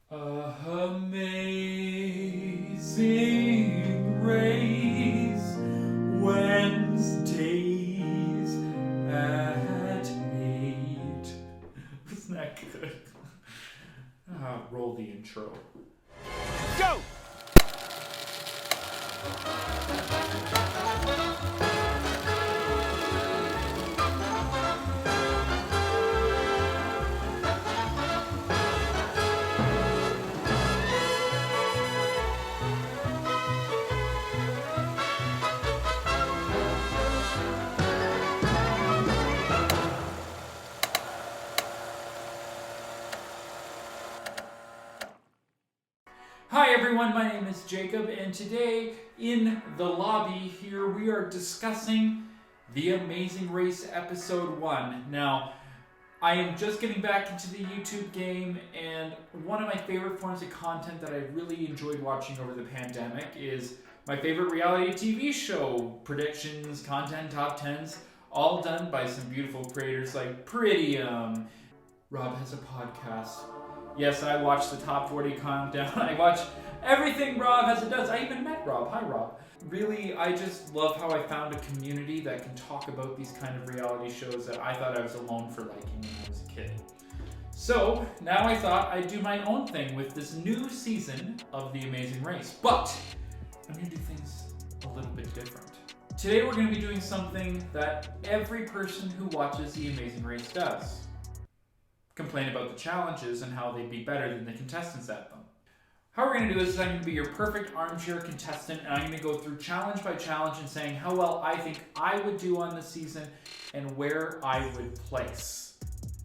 Amazing Race, Wednesdays at 8. Isn't that good? Roll the intro. Go! Hi everyone, my name is Jacob, and today in the lobby here we are discussing The Amazing Race Episode 1. Now, I am just getting back into the YouTube game, and one of my favorite forms of content that I really enjoyed watching over the pandemic is my favorite reality TV show predictions, content, top 10s, all done by some beautiful creators like Prettium. Rob has a podcast. Yes, I watch the top 40 countdown. I watch everything Rob has it does. I even met Rob. Hi, Rob. Really, I just love how I found a community that can talk about these kind of reality shows that I thought I was alone for liking when I was a kid. So, now I thought I'd do my own thing with this new season of The Amazing Race. But, I'm going to do things a little bit different. Today we're going to be doing something that every person who watches The Amazing Race does. Complain about the challenges and how they'd be better than the contestants at them. How we're going to do this is I'm going to be your perfect armchair contestant, and I'm going to go through challenge by challenge and saying how well I think I would do on the season and where I would place.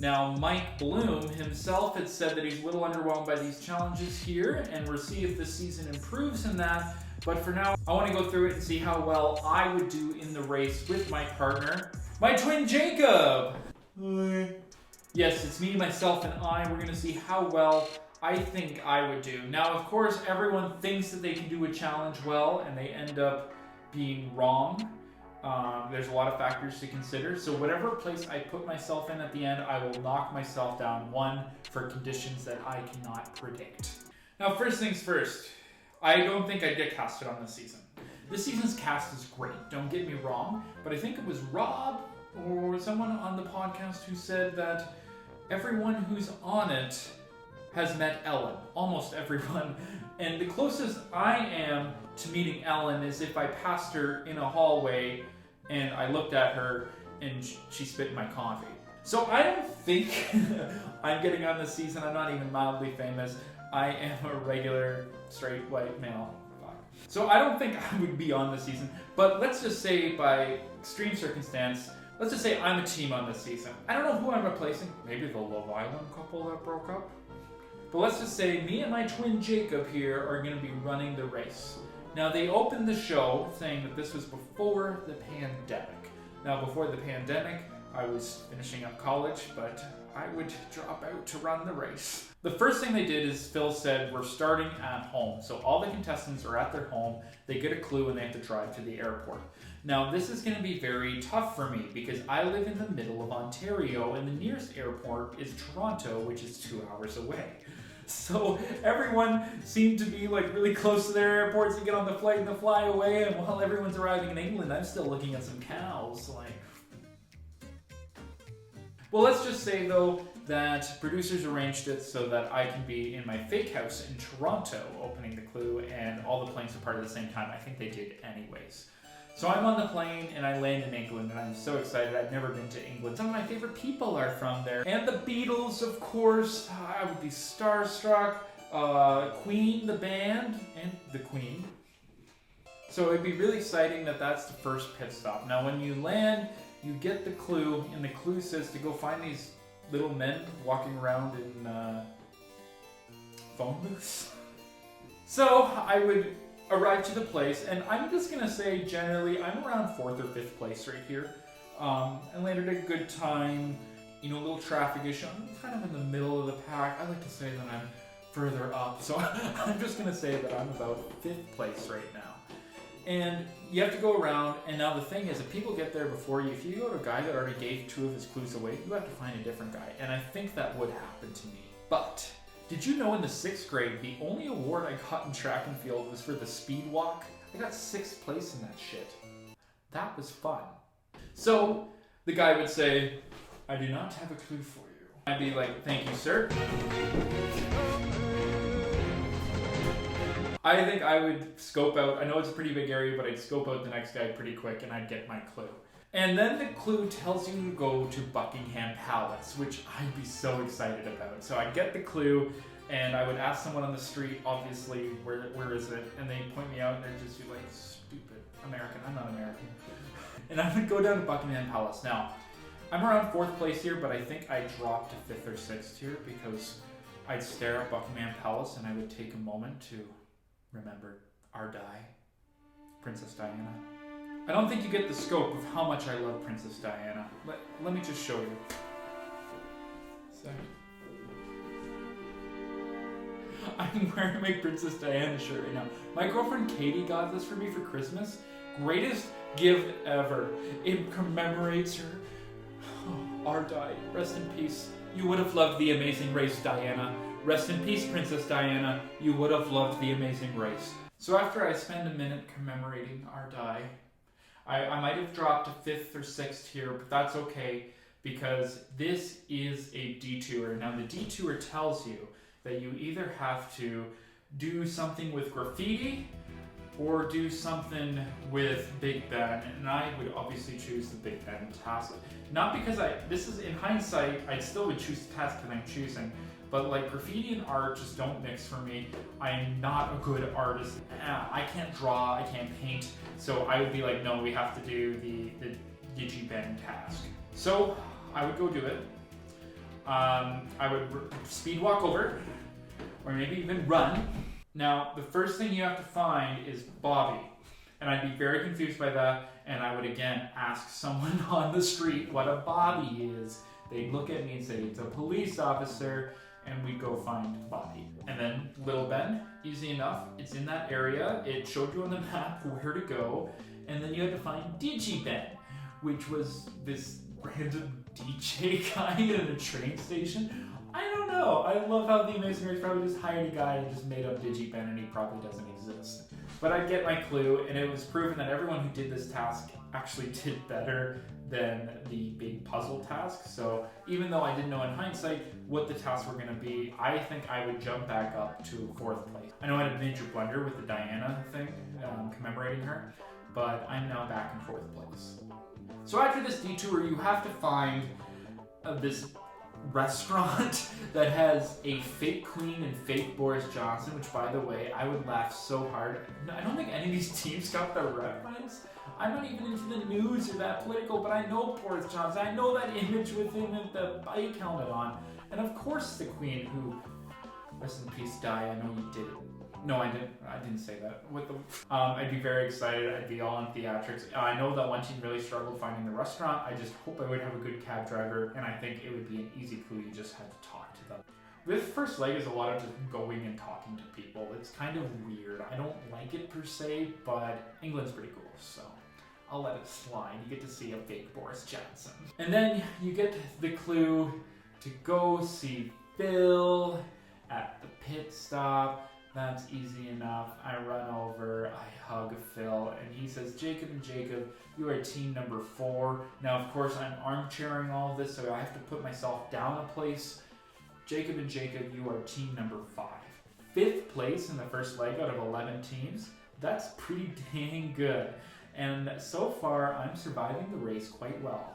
Now, Mike Bloom himself had said that he's a little underwhelmed by these challenges here, and we'll see if this season improves in that. But for now, I want to go through it and see how well I would do in the race with my partner, my twin Jacob. Yes, it's me, myself, and I. We're going to see how well I think I would do. Now, of course, everyone thinks that they can do a challenge well, and they end up being wrong. There's a lot of factors to consider. So whatever place I put myself in at the end, I will knock myself down one for conditions that I cannot predict. Now, first things first, I don't think I'd get casted on this season. This season's cast is great, don't get me wrong, but I think it was Rob or someone on the podcast who said that everyone who's on it has met Ellen. Almost everyone. And the closest I am to meeting Ellen is if I passed her in a hallway and I looked at her and she spit in my coffee. So I don't think I'm getting on this season. I'm not even mildly famous. I am a regular straight white male. So I don't think I would be on this season. But let's just say by extreme circumstance, let's just say I'm a team on this season. I don't know who I'm replacing. Maybe the Love Island couple that broke up. But let's just say me and my twin Jacob here are going to be running the race. Now, they opened the show saying that this was before the pandemic. Now, before the pandemic, I was finishing up college, but I would drop out to run the race. The first thing they did is Phil said, we're starting at home. So all the contestants are at their home. They get a clue and they have to drive to the airport. Now, this is going to be very tough for me because I live in the middle of Ontario and the nearest airport is Toronto, which is 2 hours away. So everyone seemed to be like really close to their airports to get on the flight and to fly away. And while everyone's arriving in England, I'm still looking at some cows. Well, let's just say though that producers arranged it so that I can be in my fake house in Toronto opening the clue and all the planes depart at the same time. I think they did anyways. So I'm on the plane and I land in England and I'm so excited. I've never been to England. Some of my favorite people are from there. And the Beatles, of course. I would be starstruck. Queen, the band, and the Queen. So it'd be really exciting that that's the first pit stop. Now when you land, you get the clue, and the clue says to go find these little men walking around in phone booths. So I would arrive to the place, and I'm just gonna say generally I'm around 4th or 5th place right here. I landed at a good time, a little traffic issue. I'm kind of in the middle of the pack. I like to say that I'm further up, so I'm just gonna say that I'm about 5th place right now. And you have to go around, and now the thing is, if people get there before you, if you go to a guy that already gave 2 of his clues away, you have to find a different guy. And I think that would happen to me. But Did you know in the 6th grade, the only award I got in track and field was for the speed walk? I got 6th place in that shit. That was fun. So the guy would say, I do not have a clue for you. I'd be like, thank you, sir. I think I would scope out, I know it's a pretty big area, but I'd scope out the next guy pretty quick and I'd get my clue. And then the clue tells you to go to Buckingham Palace, which I'd be so excited about. So I'd get the clue and I would ask someone on the street, obviously, where is it? And they'd point me out and they'd just be like, stupid American, I'm not American. And I would go down to Buckingham Palace. Now, I'm around 4th place here, but I think I dropped to 5th or 6th here because I'd stare at Buckingham Palace and I would take a moment to remember our Princess Diana. I don't think you get the scope of how much I love Princess Diana. Let me just show you. Second. I'm wearing my Princess Diana shirt right now. My girlfriend Katie got this for me for Christmas. Greatest gift ever. It commemorates her. Oh, our Rest in peace. You would have loved The Amazing Race, Diana. Rest in peace, Princess Diana. You would have loved The Amazing Race. So after I spend a minute commemorating our I might have dropped to 5th or 6th here, but that's okay because this is a detour. Now the detour tells you that you either have to do something with graffiti or do something with Big Ben, and I would obviously choose the Big Ben task. Not because this is in hindsight, I still would choose the task that I'm choosing, but like graffiti and art just don't mix for me. I'm not a good artist. I can't draw, I can't paint, so I would be like, no, we have to do the DigiBen task. So I would go do it. I would speed walk over, or maybe even run. Now, the first thing you have to find is Bobby, and I'd be very confused by that, and I would again ask someone on the street what a Bobby is. They'd look at me and say, it's a police officer, and we'd go find Bobby. And then Little Ben, easy enough. It's in that area. It showed you on the map where to go. And then you had to find DigiBen, which was this random DJ guy at a train station. I don't know. I love how The Amazing Race probably just hired a guy and just made up DigiBen and he probably doesn't exist. But I'd get my clue, and it was proven that everyone who did this task actually did better than the big puzzle task. So even though I didn't know in hindsight what the tasks were going to be, I think I would jump back up to 4th place. I know I had a major blunder with the Diana thing, commemorating her, but I'm now back in 4th place. So after this detour, you have to find this restaurant that has a fake Queen and fake Boris Johnson, which, by the way, I would laugh so hard. I don't think any of these teams got the reference. I'm not even into the news or that political, but I know Boris Johnson. I know that image with him with the bike helmet on. And of course the Queen, who, rest in peace, Di, I know you did it. No, I didn't say that. I'd be very excited. I'd be all in theatrics. I know that one team really struggled finding the restaurant. I just hope I would have a good cab driver, and I think it would be an easy clue. You just had to talk to them. This first leg is a lot of just going and talking to people. It's kind of weird. I don't like it per se, but England's pretty cool, so I'll let it slide. You get to see a fake Boris Johnson. And then you get the clue to go see Phil at the pit stop. That's easy enough. I run over, I hug Phil, and he says, Jacob and Jacob, you are team number 4. Now, of course, I'm armchairing all of this, so I have to put myself down a place. Jacob and Jacob, you are team number 5. 5th place in the first leg out of 11 teams. That's pretty dang good. And so far, I'm surviving the race quite well.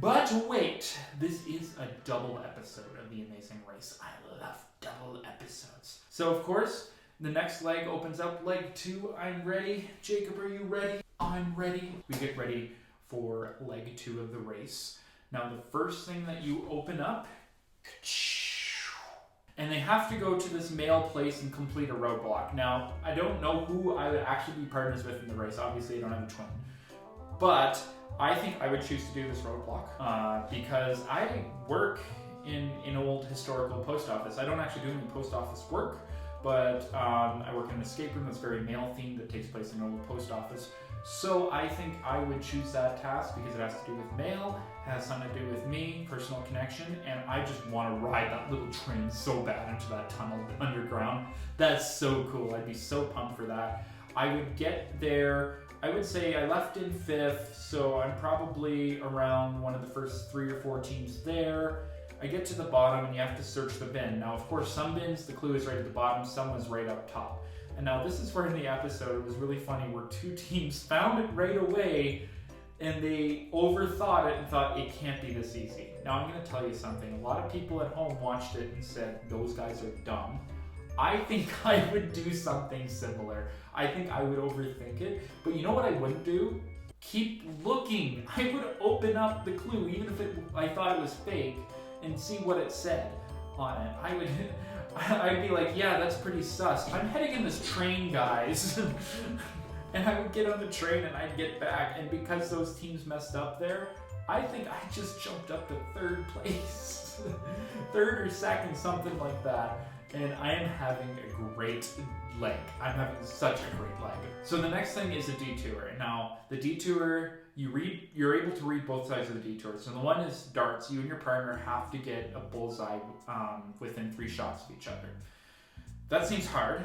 But wait, this is a double episode of The Amazing Race. I love double episodes. So of course, the next leg opens up, leg 2. I'm ready. Jacob, are you ready? I'm ready. We get ready for leg 2 of the race. Now the first thing that you open up, and they have to go to this mail place and complete a roadblock. Now, I don't know who I would actually be partners with in the race. Obviously, I don't have a twin. But I think I would choose to do this roadblock because I work in an old historical post office. I don't actually do any post office work, but I work in an escape room that's very mail themed that takes place in an old post office. So I think I would choose that task because it has to do with mail, it has something to do with me, personal connection, and I just want to ride that little train so bad into that tunnel underground. That's so cool. I'd be so pumped for that. I would get there, I would say I left in 5th, so I'm probably around one of the first 3 or 4 teams there. I get to the bottom and you have to search the bin. Now, of course, some bins, the clue is right at the bottom, some was right up top. And now this is where in the episode, it was really funny, where 2 teams found it right away and they overthought it and thought it can't be this easy. Now, I'm gonna tell you something. A lot of people at home watched it and said, those guys are dumb. I think I would do something similar. I think I would overthink it, but you know what I wouldn't do? Keep looking. I would open up the clue, even if I thought it was fake, and see what it said on it. I'd be like, yeah, that's pretty sus. I'm heading in this train, guys. And I would get on the train and I'd get back, and because those teams messed up there, I think I just jumped up to 3rd place. 3rd or 2nd, something like that. And I am having a great leg. I'm having such a great leg. So the next thing is a detour. Now, the detour, you're able to read both sides of the detour. So the one is darts. You and your partner have to get a bullseye within 3 shots of each other. That seems hard.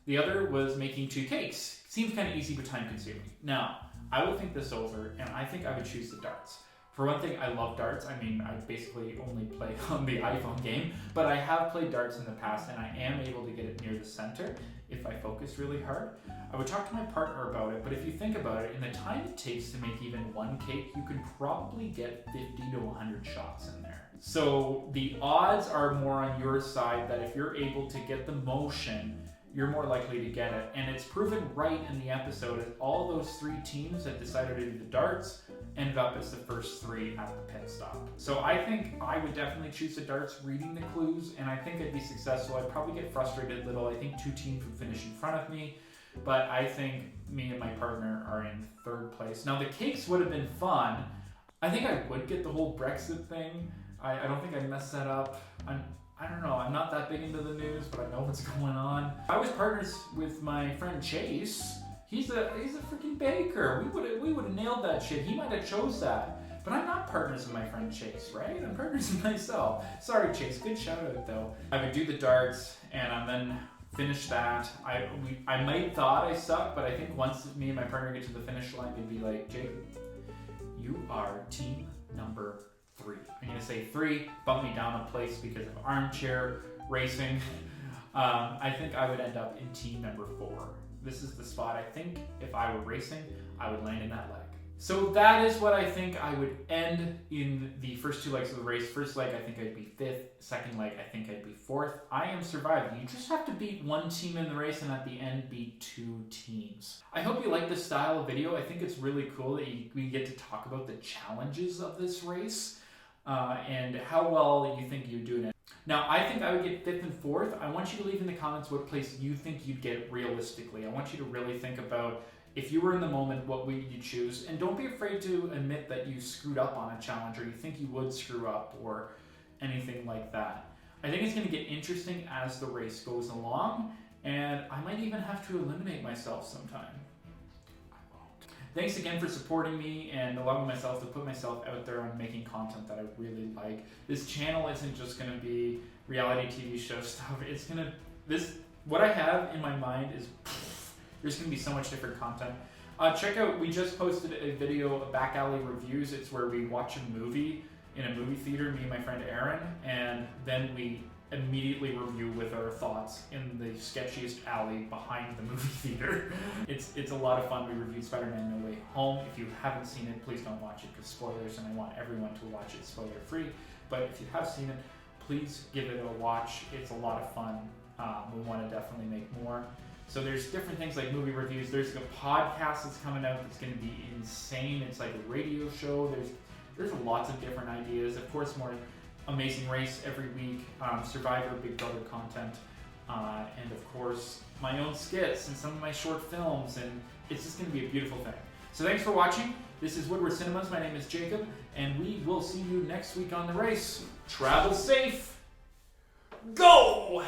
The other was making 2 cakes. Seems kind of easy but time consuming. Now, I will think this over and I think I would choose the darts. For one thing, I love darts. I mean, I basically only play on the iPhone game, but I have played darts in the past and I am able to get it near the center if I focus really hard. I would talk to my partner about it, but if you think about it, in the time it takes to make even 1 cake, you can probably get 50 to 100 shots in there. So the odds are more on your side that if you're able to get the motion, you're more likely to get it. And it's proven right in the episode that all those 3 teams that decided to do the darts ended up as the first 3 at the pit stop. So I think I would definitely choose the darts, reading the clues, and I think I'd be successful. I'd probably get frustrated a little. I think 2 teams would finish in front of me, but I think me and my partner are in 3rd place. Now the cakes would have been fun. I think I would get the whole Brexit thing. I don't think I'd mess that up. I don't know, I'm not that big into the news, but I know what's going on. I was partners with my friend Chase. He's a freaking baker. We would have nailed that shit. He might have chose that. But I'm not partners with my friend Chase, right? I'm partners with myself. Sorry, Chase. Good shout out though. I would do the darts and then finish that. I might thought I sucked, but I think once me and my partner get to the finish line, we'd be like, Jake, you are team number 3. I'm gonna say 3, bump me down a place because of armchair racing. I think I would end up in team number 4. This is the spot I think if I were racing, I would land in that leg. So that is what I think I would end in the first 2 legs of the race. First leg, I think I'd be 5th. Second leg, I think I'd be 4th. I am surviving. You just have to beat 1 team in the race and at the end beat 2 teams. I hope you like this style of video. I think it's really cool that we get to talk about the challenges of this race and how well you think you're doing it. Now, I think I would get 5th and 4th. I want you to leave in the comments what place you think you'd get realistically. I want you to really think about if you were in the moment, what would you choose? And don't be afraid to admit that you screwed up on a challenge or you think you would screw up or anything like that. I think it's going to get interesting as the race goes along, and I might even have to eliminate myself sometime. Thanks again for supporting me and allowing myself to put myself out there on making content that I really like. This channel isn't just going to be reality TV show stuff. It's going to, what I have in my mind is, there's going to be so much different content. Check out, we just posted a video of Back Alley Reviews. It's where we watch a movie in a movie theater, me and my friend Aaron, and then we immediately review with our thoughts in the sketchiest alley behind the movie theater. It's a lot of fun. We reviewed Spider-Man No Way Home. If you haven't seen it, please don't watch it because spoilers, and I want everyone to watch it spoiler free. But if you have seen it, please give it a watch. It's a lot of fun. We want to definitely make more. So there's different things like movie reviews. There's a podcast that's coming out that's going to be insane. It's like a radio show. There's lots of different ideas. Of course, more Amazing Race every week, Survivor, Big Brother content, and of course my own skits and some of my short films, and it's just going to be a beautiful thing. So thanks for watching. This is Woodward Cinemas. My name is Jacob, and we will see you next week on the race. Travel safe. Go!